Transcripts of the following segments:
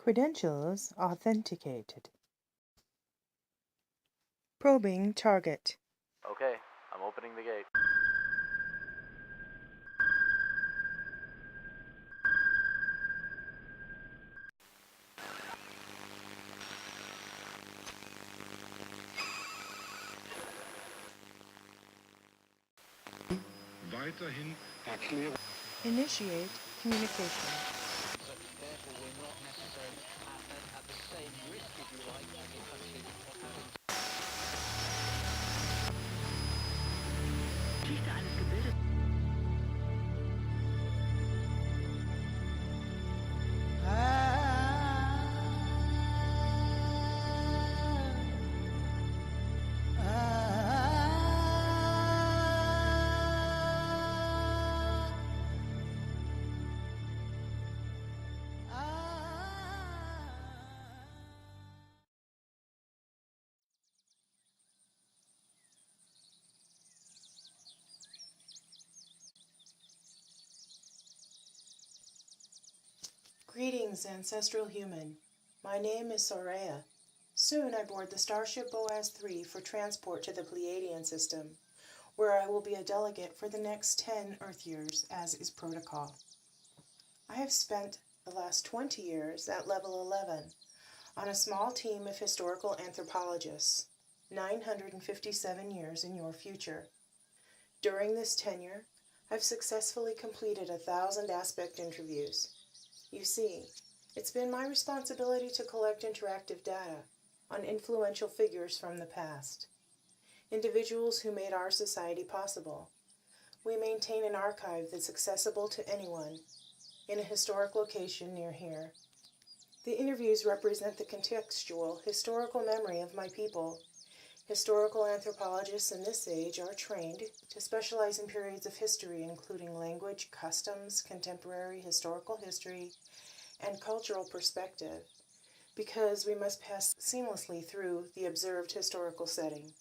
Credentials authenticated. Probing target. Okay, I'm opening the gate. Weiterhin Erklärung. Initiate communication. Therefore, we're not necessarily at the same risk, if you like, as a country of having. Geschichte eines Gebildes. Greetings, ancestral human. My name is Soraya. Soon I board the starship Boaz-3 for transport to the Pleiadian system, where I will be a delegate for the next 10 Earth years, as is protocol. I have spent the last 20 years at level 11 on a small team of historical anthropologists, 957 years in your future. During this tenure, I've successfully completed 1,000 aspect interviews. You see, it's been my responsibility to collect interactive data on influential figures from the past, individuals who made our society possible. We maintain an archive that's accessible to anyone in a historic location near here. The interviews represent the contextual, historical memory of my people. Historical anthropologists in this age are trained to specialize in periods of history, including language, customs, contemporary historical history, and cultural perspective, because we must pass seamlessly through the observed historical setting.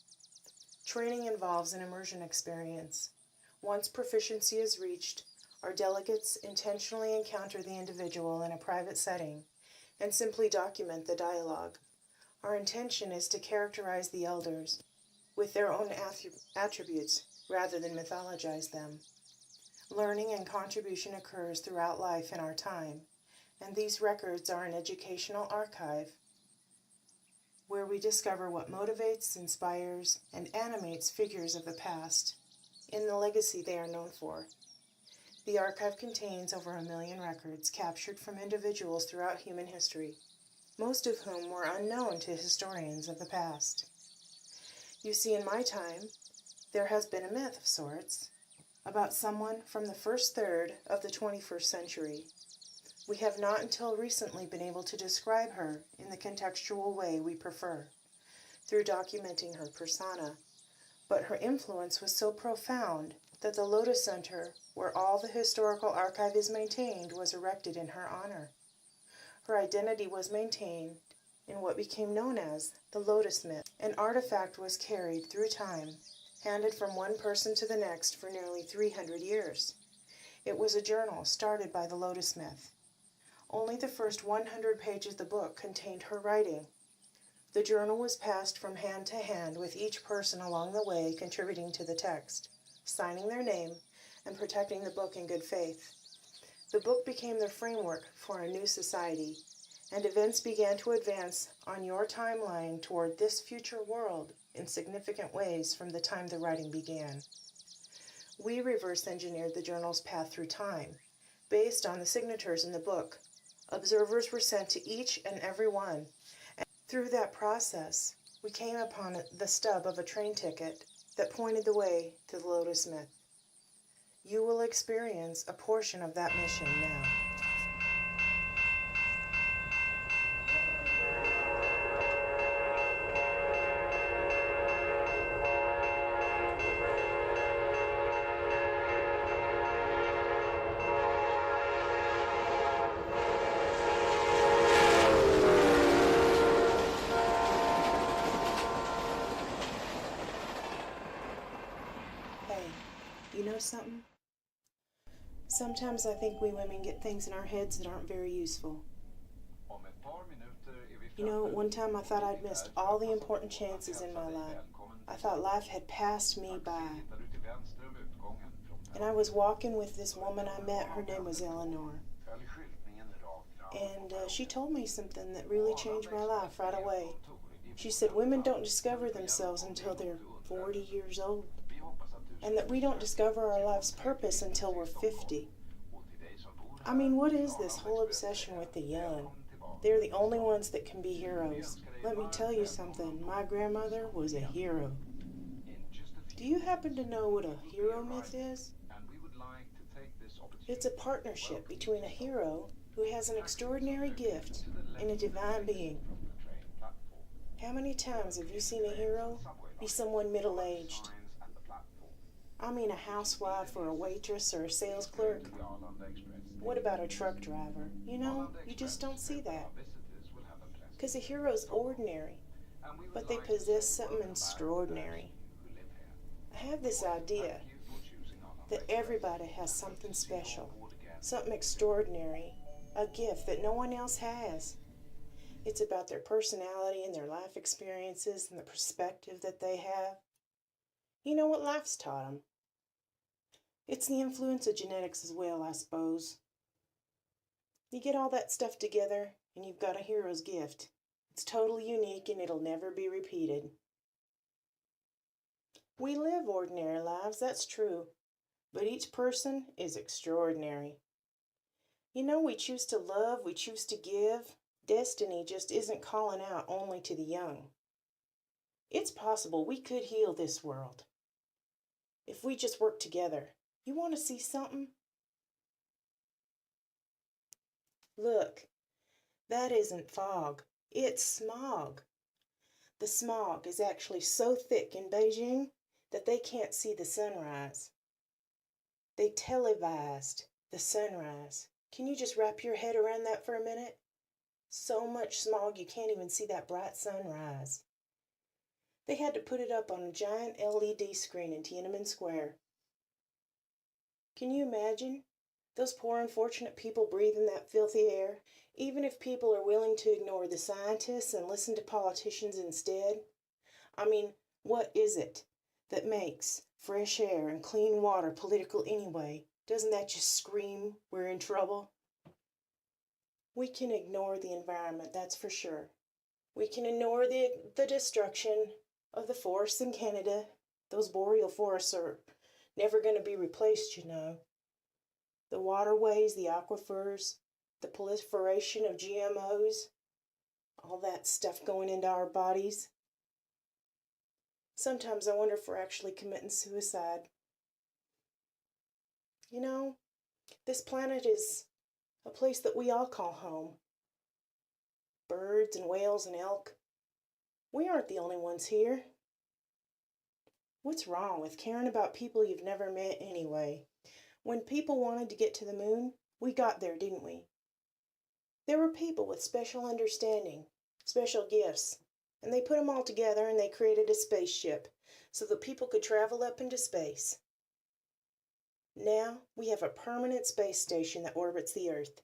Training involves an immersion experience. Once proficiency is reached, our delegates intentionally encounter the individual in a private setting and simply document the dialogue. Our intention is to characterize the elders with their own attributes rather than mythologize them. Learning and contribution occurs throughout life in our time, and these records are an educational archive where we discover what motivates, inspires, and animates figures of the past in the legacy they are known for. The archive contains over 1 million records captured from individuals throughout human history, most of whom were unknown to historians of the past. You see, in my time, there has been a myth of sorts about someone from the first third of the 21st century. We have not until recently been able to describe her in the contextual way we prefer, through documenting her persona, but her influence was so profound that the Lotus Center, where all the historical archive is maintained, was erected in her honor. Her identity was maintained in what became known as the Lotus Myth. An artifact was carried through time, handed from one person to the next for nearly 300 years. It was a journal started by the Lotus Myth. Only the first 100 pages of the book contained her writing. The journal was passed from hand to hand, with each person along the way contributing to the text, signing their name, and protecting the book in good faith. The book became the framework for a new society, and events began to advance on your timeline toward this future world in significant ways from the time the writing began. We reverse engineered the journal's path through time, based on the signatures in the book. Observers were sent to each and every one, and through that process, we came upon the stub of a train ticket that pointed the way to the Lotus Myth. You will experience a portion of that mission now. Hey, you know something? Sometimes I think we women get things in our heads that aren't very useful. Om ett par You know, one time I thought I'd missed all the important chances in my life. I thought life had passed me by. And I was walking with this woman I met. Her name was Eleanor. And she told me something that really changed my life right away. She said women don't discover themselves until they're 40 years old. And that we don't discover our life's purpose until we're 50. I mean, what is this whole obsession with the young? They're the only ones that can be heroes. Let me tell you something. My grandmother was a hero. Do you happen to know what a hero myth is? It's a partnership between a hero who has an extraordinary gift and a divine being. How many times have you seen a hero be someone middle-aged? I mean a housewife or a waitress or a sales clerk. What about a truck driver? You know, you just don't see that. Because a hero's ordinary, but they possess something extraordinary. I have this idea that everybody has something special, something extraordinary, a gift that no one else has. It's about their personality and their life experiences and the perspective that they have. You know what life's taught them? It's the influence of genetics as well, I suppose. You get all that stuff together and you've got a hero's gift. It's totally unique and it'll never be repeated. We live ordinary lives, that's true, but each person is extraordinary. You know, we choose to love, we choose to give. Destiny just isn't calling out only to the young. It's possible we could heal this world if we just work together. You want to see something? Look, that isn't fog, it's smog. The smog is actually so thick in Beijing that they can't see the sunrise. They televised the sunrise. Can you just wrap your head around that for a minute? So much smog you can't even see that bright sunrise. They had to put it up on a giant LED screen in Tiananmen Square. Can you imagine? Those poor unfortunate people breathing that filthy air, even if people are willing to ignore the scientists and listen to politicians instead. I mean, what is it that makes fresh air and clean water political anyway? Doesn't that just scream we're in trouble? We can ignore the environment, that's for sure. We can ignore the destruction of the forests in Canada. Those boreal forests are never going to be replaced, you know. The waterways, the aquifers, the proliferation of GMOs, all that stuff going into our bodies. Sometimes I wonder if we're actually committing suicide. You know, this planet is a place that we all call home. Birds and whales and elk. We aren't the only ones here. What's wrong with caring about people you've never met anyway? When people wanted to get to the moon, we got there, didn't we? There were people with special understanding, special gifts, and they put them all together and they created a spaceship so that people could travel up into space. Now we have a permanent space station that orbits the Earth.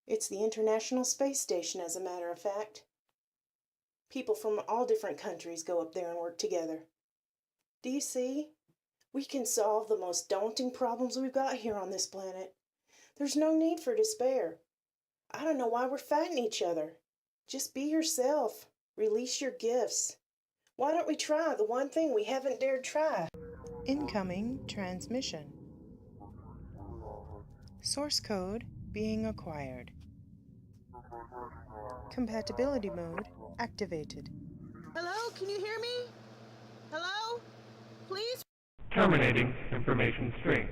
It's the International Space Station, as a matter of fact. People from all different countries go up there and work together. Do you see? We can solve the most daunting problems we've got here on this planet. There's no need for despair. I don't know why we're fighting each other. Just be yourself. Release your gifts. Why don't we try the one thing we haven't dared try? Incoming transmission. Source code being acquired. Compatibility mode activated. Hello, can you hear me? Hello? Please? Terminating information string.